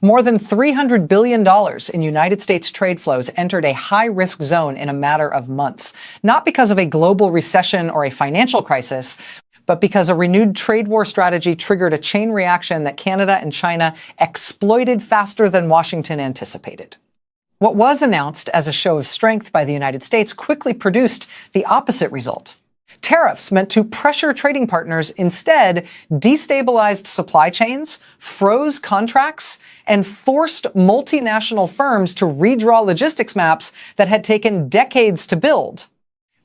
More than $300 billion in United States trade flows entered a high-risk zone in a matter of months, not because of a global recession or a financial crisis, but because a renewed trade war strategy triggered a chain reaction that Canada and China exploited faster than Washington anticipated. What was announced as a show of strength by the United States quickly produced the opposite result. Tariffs meant to pressure trading partners instead destabilized supply chains, froze contracts, and forced multinational firms to redraw logistics maps that had taken decades to build.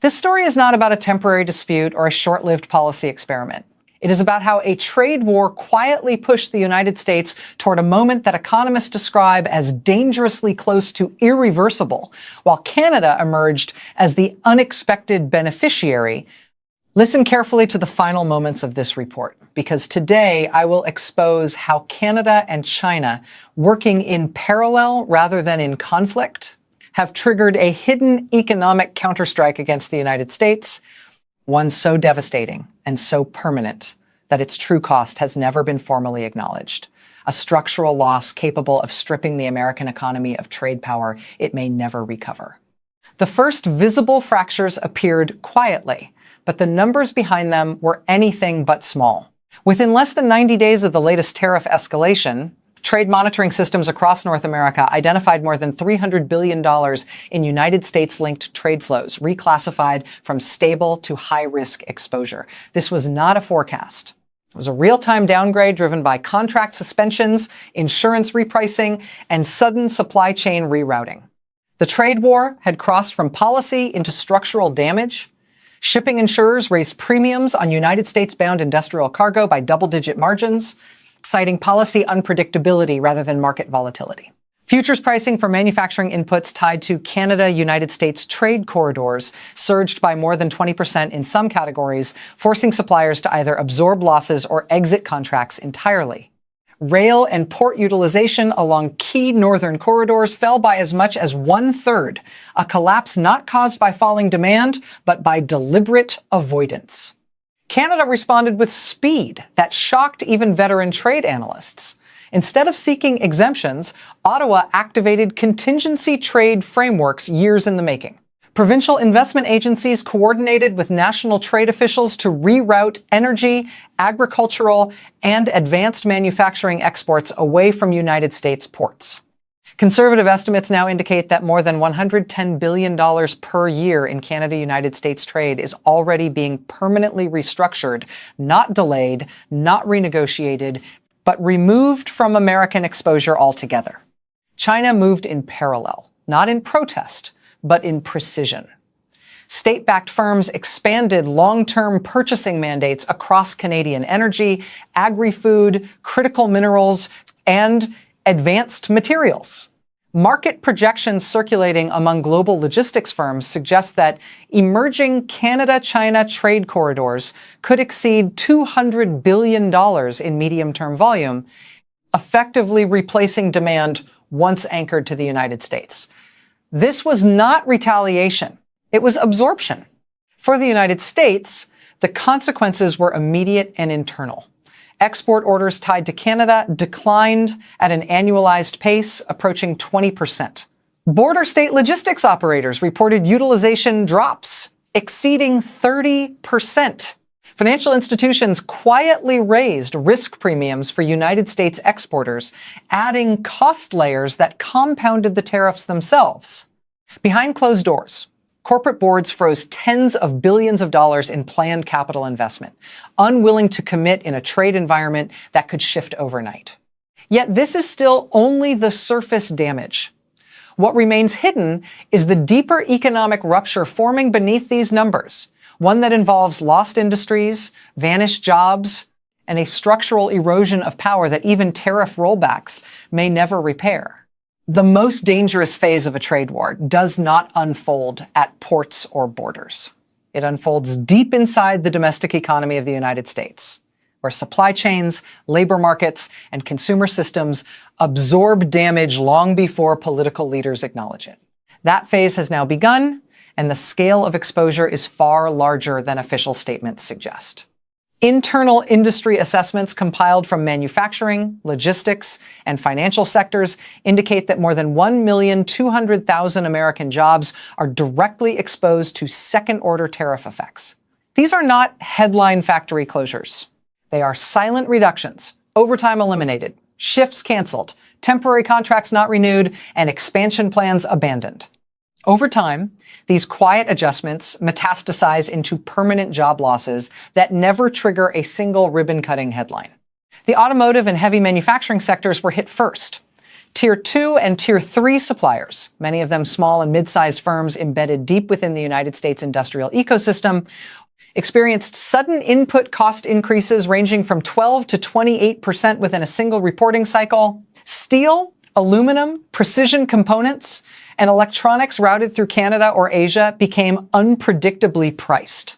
This story is not about a temporary dispute or a short-lived policy experiment. It is about how a trade war quietly pushed the United States toward a moment that economists describe as dangerously close to irreversible, while Canada emerged as the unexpected beneficiary. Listen carefully to the final moments of this report, because today I will expose how Canada and China, working in parallel rather than in conflict, have triggered a hidden economic counterstrike against the United States, one so devastating and so permanent that its true cost has never been formally acknowledged. A structural loss capable of stripping the American economy of trade power it may never recover. The first visible fractures appeared quietly, but the numbers behind them were anything but small. Within less than 90 days of the latest tariff escalation, trade monitoring systems across North America identified more than $300 billion in United States-linked trade flows, reclassified from stable to high-risk exposure. This was not a forecast. It was a real-time downgrade driven by contract suspensions, insurance repricing, and sudden supply chain rerouting. The trade war had crossed from policy into structural damage. Shipping insurers raised premiums on United States-bound industrial cargo by double-digit margins, citing policy unpredictability rather than market volatility. Futures pricing for manufacturing inputs tied to Canada-United States trade corridors surged by more than 20% in some categories, forcing suppliers to either absorb losses or exit contracts entirely. Rail and port utilization along key northern corridors fell by as much as 1/3, a collapse not caused by falling demand, but by deliberate avoidance. Canada responded with speed that shocked even veteran trade analysts. Instead of seeking exemptions, Ottawa activated contingency trade frameworks years in the making. Provincial investment agencies coordinated with national trade officials to reroute energy, agricultural, and advanced manufacturing exports away from United States ports. Conservative estimates now indicate that more than $110 billion per year in Canada-United States trade is already being permanently restructured, not delayed, not renegotiated, but removed from American exposure altogether. China moved in parallel, not in protest, but in precision. State-backed firms expanded long-term purchasing mandates across Canadian energy, agri-food, critical minerals, and advanced materials. Market projections circulating among global logistics firms suggest that emerging Canada-China trade corridors could exceed $200 billion in medium-term volume, effectively replacing demand once anchored to the United States. This was not retaliation. It was absorption. For the United States, the consequences were immediate and internal. Export orders tied to Canada declined at an annualized pace approaching 20%. Border state logistics operators reported utilization drops exceeding 30%. Financial institutions quietly raised risk premiums for United States exporters, adding cost layers that compounded the tariffs themselves. Behind closed doors, corporate boards froze tens of billions of dollars in planned capital investment, unwilling to commit in a trade environment that could shift overnight. Yet this is still only the surface damage. What remains hidden is the deeper economic rupture forming beneath these numbers, one that involves lost industries, vanished jobs, and a structural erosion of power that even tariff rollbacks may never repair. The most dangerous phase of a trade war does not unfold at ports or borders. It unfolds deep inside the domestic economy of the United States, where supply chains, labor markets, and consumer systems absorb damage long before political leaders acknowledge it. That phase has now begun, and the scale of exposure is far larger than official statements suggest. Internal industry assessments compiled from manufacturing, logistics, and financial sectors indicate that more than 1,200,000 American jobs are directly exposed to second-order tariff effects. These are not headline factory closures. They are silent reductions, overtime eliminated, shifts canceled, temporary contracts not renewed, and expansion plans abandoned. Over time, these quiet adjustments metastasize into permanent job losses that never trigger a single ribbon-cutting headline. The automotive and heavy manufacturing sectors were hit first. Tier 2 and Tier 3 suppliers, many of them small and mid-sized firms embedded deep within the United States industrial ecosystem, experienced sudden input cost increases ranging from 12 to 28% within a single reporting cycle. Steel, aluminum, precision components, and electronics routed through Canada or Asia became unpredictably priced.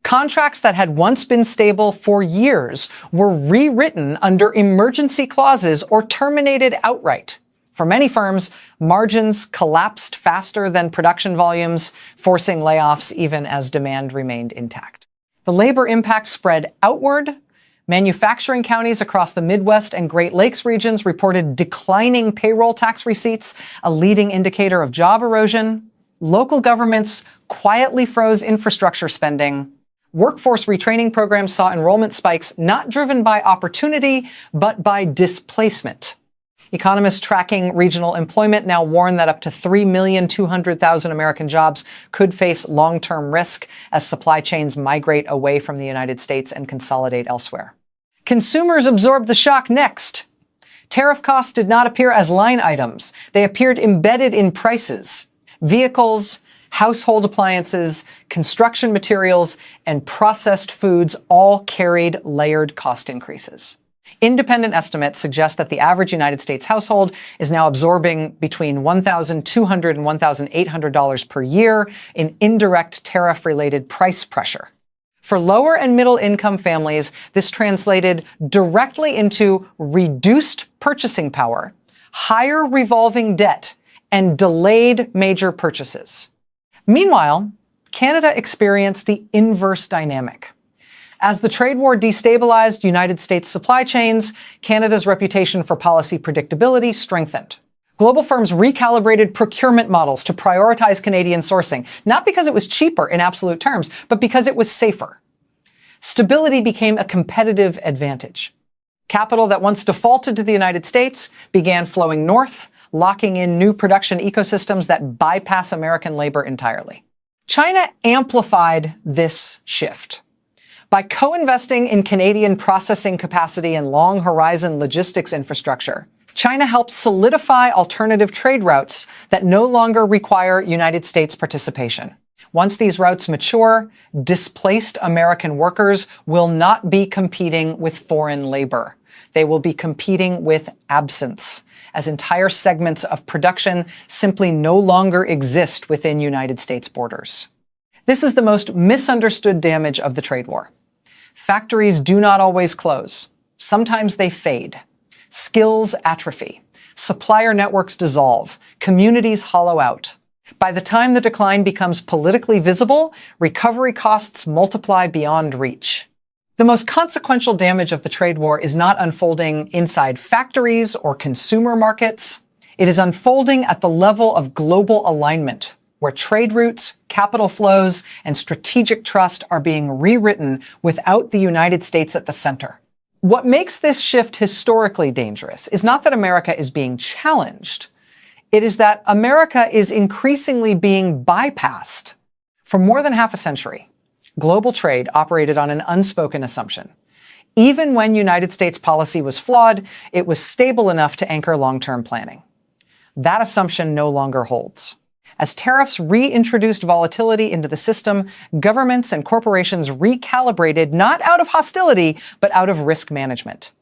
Contracts that had once been stable for years were rewritten under emergency clauses or terminated outright. For many firms, margins collapsed faster than production volumes, forcing layoffs even as demand remained intact. The labor impact spread outward. Manufacturing counties across the Midwest and Great Lakes regions reported declining payroll tax receipts, a leading indicator of job erosion. Local governments quietly froze infrastructure spending. Workforce retraining programs saw enrollment spikes not driven by opportunity, but by displacement. Economists tracking regional employment now warn that up to 3,200,000 American jobs could face long-term risk as supply chains migrate away from the United States and consolidate elsewhere. Consumers absorbed the shock next. Tariff costs did not appear as line items. They appeared embedded in prices. Vehicles, household appliances, construction materials, and processed foods all carried layered cost increases. Independent estimates suggest that the average United States household is now absorbing between $1,200 and $1,800 per year in indirect tariff-related price pressure. For lower and middle income families, this translated directly into reduced purchasing power, higher revolving debt, and delayed major purchases. Meanwhile, Canada experienced the inverse dynamic. As the trade war destabilized United States supply chains, Canada's reputation for policy predictability strengthened. Global firms recalibrated procurement models to prioritize Canadian sourcing, not because it was cheaper in absolute terms, but because it was safer. Stability became a competitive advantage. Capital that once defaulted to the United States began flowing north, locking in new production ecosystems that bypass American labor entirely. China amplified this shift. By co-investing in Canadian processing capacity and long-horizon logistics infrastructure, China helped solidify alternative trade routes that no longer require United States participation. Once these routes mature, displaced American workers will not be competing with foreign labor. They will be competing with absence, as entire segments of production simply no longer exist within United States borders. This is the most misunderstood damage of the trade war. Factories do not always close. Sometimes they fade. Skills atrophy. Supplier networks dissolve. Communities hollow out. By the time the decline becomes politically visible, recovery costs multiply beyond reach. The most consequential damage of the trade war is not unfolding inside factories or consumer markets. It is unfolding at the level of global alignment, where trade routes, capital flows, and strategic trust are being rewritten without the United States at the center. What makes this shift historically dangerous is not that America is being challenged. It is that America is increasingly being bypassed. For more than half a century, global trade operated on an unspoken assumption. Even when United States policy was flawed, it was stable enough to anchor long-term planning. That assumption no longer holds. As tariffs reintroduced volatility into the system, governments and corporations recalibrated not out of hostility, but out of risk management.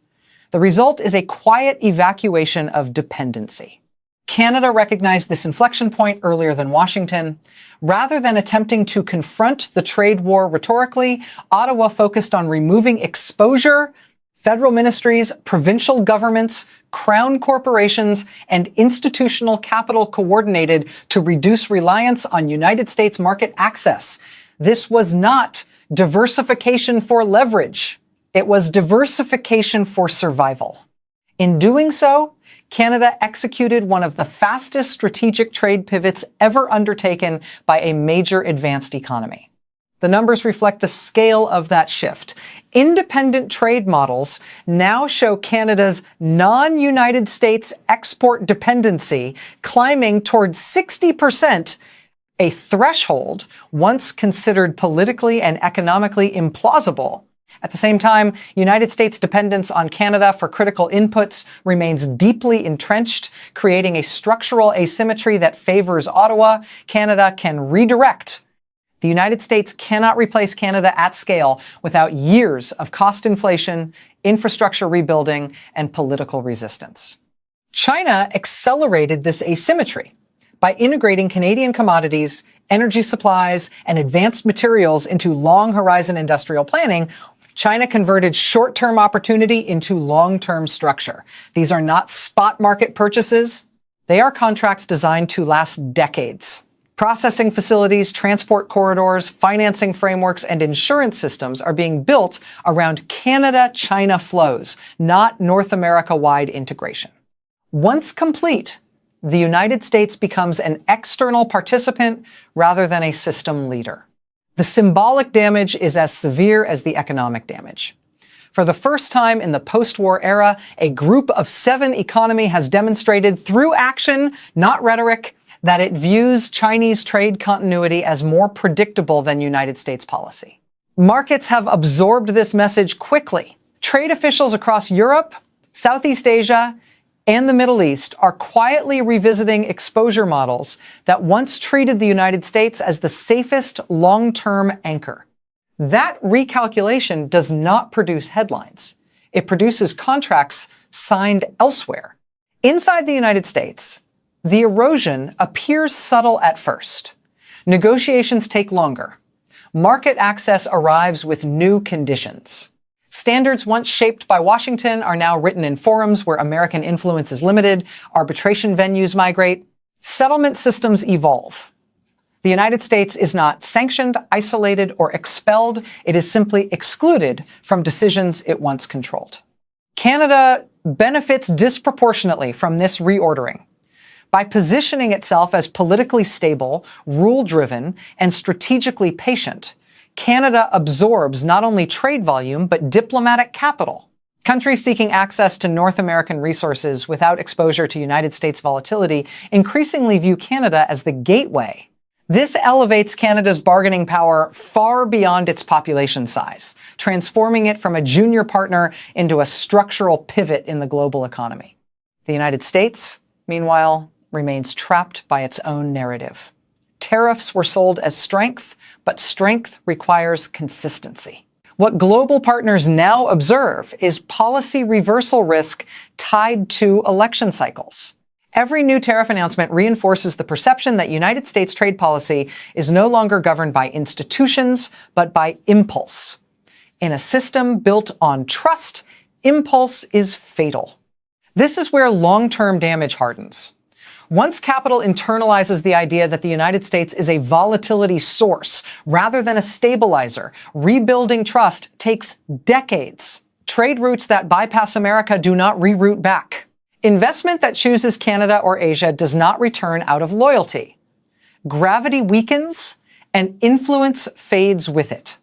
The result is a quiet evacuation of dependency. Canada recognized this inflection point earlier than Washington. Rather than attempting to confront the trade war rhetorically, Ottawa focused on removing exposure. Federal ministries, provincial governments, crown corporations, and institutional capital coordinated to reduce reliance on United States market access. This was not diversification for leverage. It was diversification for survival. In doing so, Canada executed one of the fastest strategic trade pivots ever undertaken by a major advanced economy. The numbers reflect the scale of that shift. Independent trade models now show Canada's non-United States export dependency climbing towards 60%, a threshold once considered politically and economically implausible. At the same time, United States dependence on Canada for critical inputs remains deeply entrenched, creating a structural asymmetry that favors Ottawa. Canada can redirect. The United States cannot replace Canada at scale without years of cost inflation, infrastructure rebuilding, and political resistance. China accelerated this asymmetry by integrating Canadian commodities, energy supplies, and advanced materials into long-horizon industrial planning. China converted short-term opportunity into long-term structure. These are not spot market purchases. They are contracts designed to last decades. Processing facilities, transport corridors, financing frameworks, and insurance systems are being built around Canada-China flows, not North America-wide integration. Once complete, the United States becomes an external participant rather than a system leader. The symbolic damage is as severe as the economic damage. For the first time in the post-war era, a group of 7 economy has demonstrated through action, not rhetoric, that it views Chinese trade continuity as more predictable than United States policy. Markets have absorbed this message quickly. Trade officials across Europe, Southeast Asia, and the Middle East are quietly revisiting exposure models that once treated the United States as the safest long-term anchor. That recalculation does not produce headlines. It produces contracts signed elsewhere. Inside the United States, the erosion appears subtle at first. Negotiations take longer. Market access arrives with new conditions. Standards once shaped by Washington are now written in forums where American influence is limited. Arbitration venues migrate. Settlement systems evolve. The United States is not sanctioned, isolated, or expelled. It is simply excluded from decisions it once controlled. Canada benefits disproportionately from this reordering. By positioning itself as politically stable, rule-driven, and strategically patient, Canada absorbs not only trade volume, but diplomatic capital. Countries seeking access to North American resources without exposure to United States volatility increasingly view Canada as the gateway. This elevates Canada's bargaining power far beyond its population size, transforming it from a junior partner into a structural pivot in the global economy. The United States, meanwhile, remains trapped by its own narrative. Tariffs were sold as strength, but strength requires consistency. What global partners now observe is policy reversal risk tied to election cycles. Every new tariff announcement reinforces the perception that United States trade policy is no longer governed by institutions, but by impulse. In a system built on trust, impulse is fatal. This is where long-term damage hardens. Once capital internalizes the idea that the United States is a volatility source rather than a stabilizer, rebuilding trust takes decades. Trade routes that bypass America do not reroute back. Investment that chooses Canada or Asia does not return out of loyalty. Gravity weakens and influence fades with it.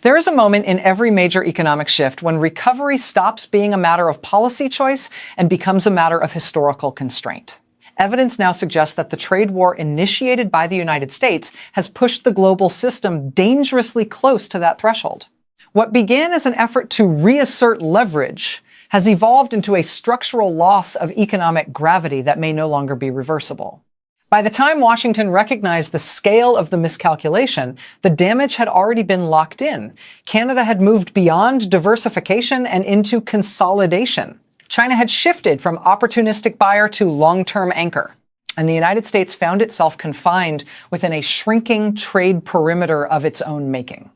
There is a moment in every major economic shift when recovery stops being a matter of policy choice and becomes a matter of historical constraint. Evidence now suggests that the trade war initiated by the United States has pushed the global system dangerously close to that threshold. What began as an effort to reassert leverage has evolved into a structural loss of economic gravity that may no longer be reversible. By the time Washington recognized the scale of the miscalculation, the damage had already been locked in. Canada had moved beyond diversification and into consolidation. China had shifted from opportunistic buyer to long-term anchor, and the United States found itself confined within a shrinking trade perimeter of its own making.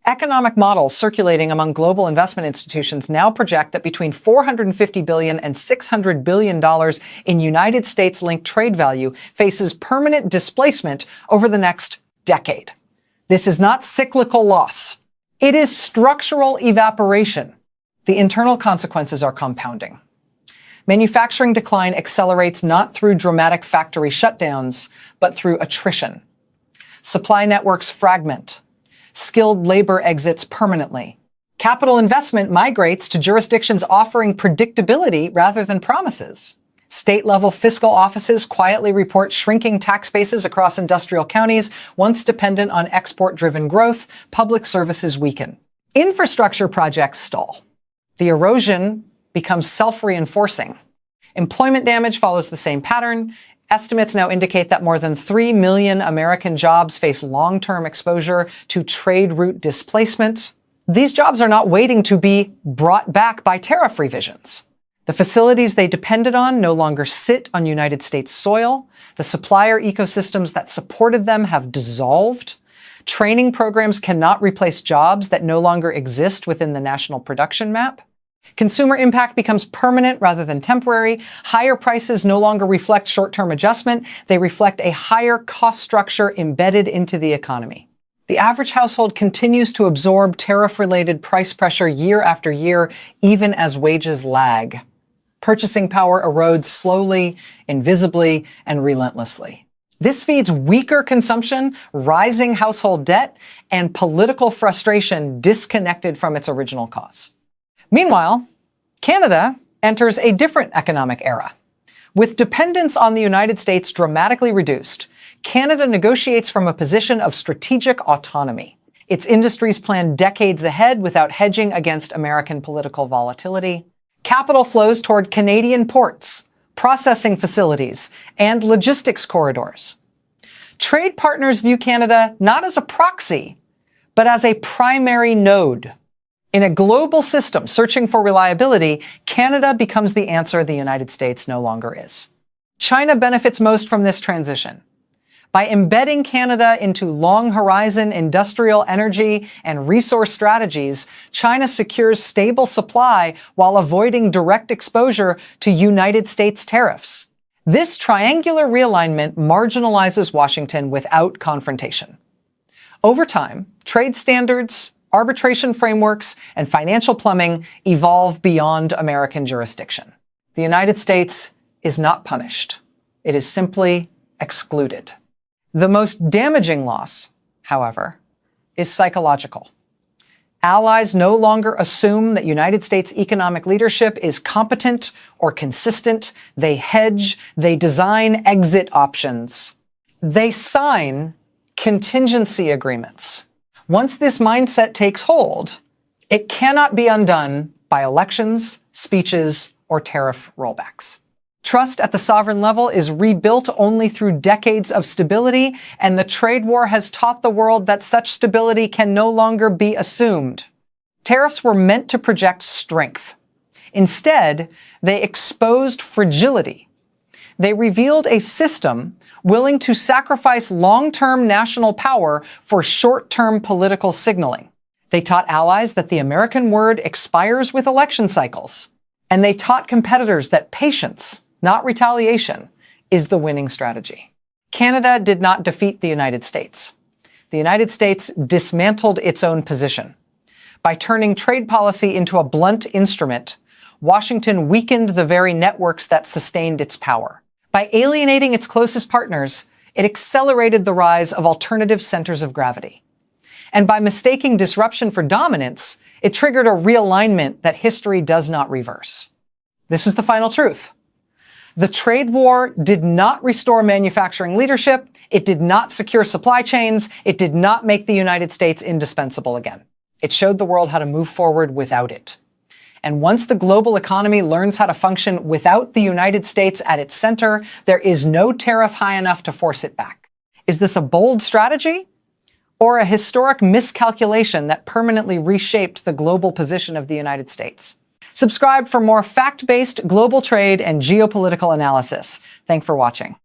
Economic models circulating among global investment institutions now project that between $450 billion and $600 billion in United States-linked trade value faces permanent displacement over the next decade. This is not cyclical loss. It is structural evaporation. the internal consequences are compounding. Manufacturing decline accelerates not through dramatic factory shutdowns, but through attrition. Supply networks fragment. Skilled labor exits permanently. Capital investment migrates to jurisdictions offering predictability rather than promises. State-level fiscal offices quietly report shrinking tax bases across industrial counties. Once dependent on export-driven growth, public services weaken. Infrastructure projects stall. The erosion becomes self-reinforcing. Employment damage follows the same pattern. Estimates now indicate that more than 3 million American jobs face long-term exposure to trade route displacement. These jobs are not waiting to be brought back by tariff revisions. The facilities they depended on no longer sit on United States soil. The supplier ecosystems that supported them have dissolved. Training programs cannot replace jobs that no longer exist within the national production map. Consumer impact becomes permanent rather than temporary. Higher prices no longer reflect short-term adjustment. They reflect a higher cost structure embedded into the economy. The average household continues to absorb tariff-related price pressure year after year, even as wages lag. Purchasing power erodes slowly, invisibly, and relentlessly. This feeds weaker consumption, rising household debt, and political frustration disconnected from its original cause. Meanwhile, Canada enters a different economic era. With dependence on the United States dramatically reduced, Canada negotiates from a position of strategic autonomy. Its industries plan decades ahead without hedging against American political volatility. Capital flows toward Canadian ports, processing facilities, and logistics corridors. Trade partners view Canada not as a proxy, but as a primary node. In a global system searching for reliability, Canada becomes the answer the United States no longer is. China benefits most from this transition. By embedding Canada into long-horizon industrial energy and resource strategies, China secures stable supply while avoiding direct exposure to United States tariffs. This triangular realignment marginalizes Washington without confrontation. Over time, trade standards, arbitration frameworks, and financial plumbing evolve beyond American jurisdiction. The United States is not punished. It is simply excluded. The most damaging loss, however, is psychological. Allies no longer assume that United States economic leadership is competent or consistent. They hedge, they design exit options. They sign contingency agreements. Once this mindset takes hold, it cannot be undone by elections, speeches, or tariff rollbacks. Trust at the sovereign level is rebuilt only through decades of stability, and the trade war has taught the world that such stability can no longer be assumed. Tariffs were meant to project strength. Instead, they exposed fragility. They revealed a system willing to sacrifice long-term national power for short-term political signaling. They taught allies that the American word expires with election cycles. And they taught competitors that patience, not retaliation, is the winning strategy. Canada did not defeat the United States. The United States dismantled its own position. By turning trade policy into a blunt instrument, Washington weakened the very networks that sustained its power. By alienating its closest partners, it accelerated the rise of alternative centers of gravity. And by mistaking disruption for dominance, it triggered a realignment that history does not reverse. This is the final truth. The trade war did not restore manufacturing leadership. It did not secure supply chains. It did not make the United States indispensable again. It showed the world how to move forward without it. And once the global economy learns how to function without the United States at its center, there is no tariff high enough to force it back. Is this a bold strategy? Or a historic miscalculation that permanently reshaped the global position of the United States? Subscribe for more fact-based global trade and geopolitical analysis. Thanks for watching.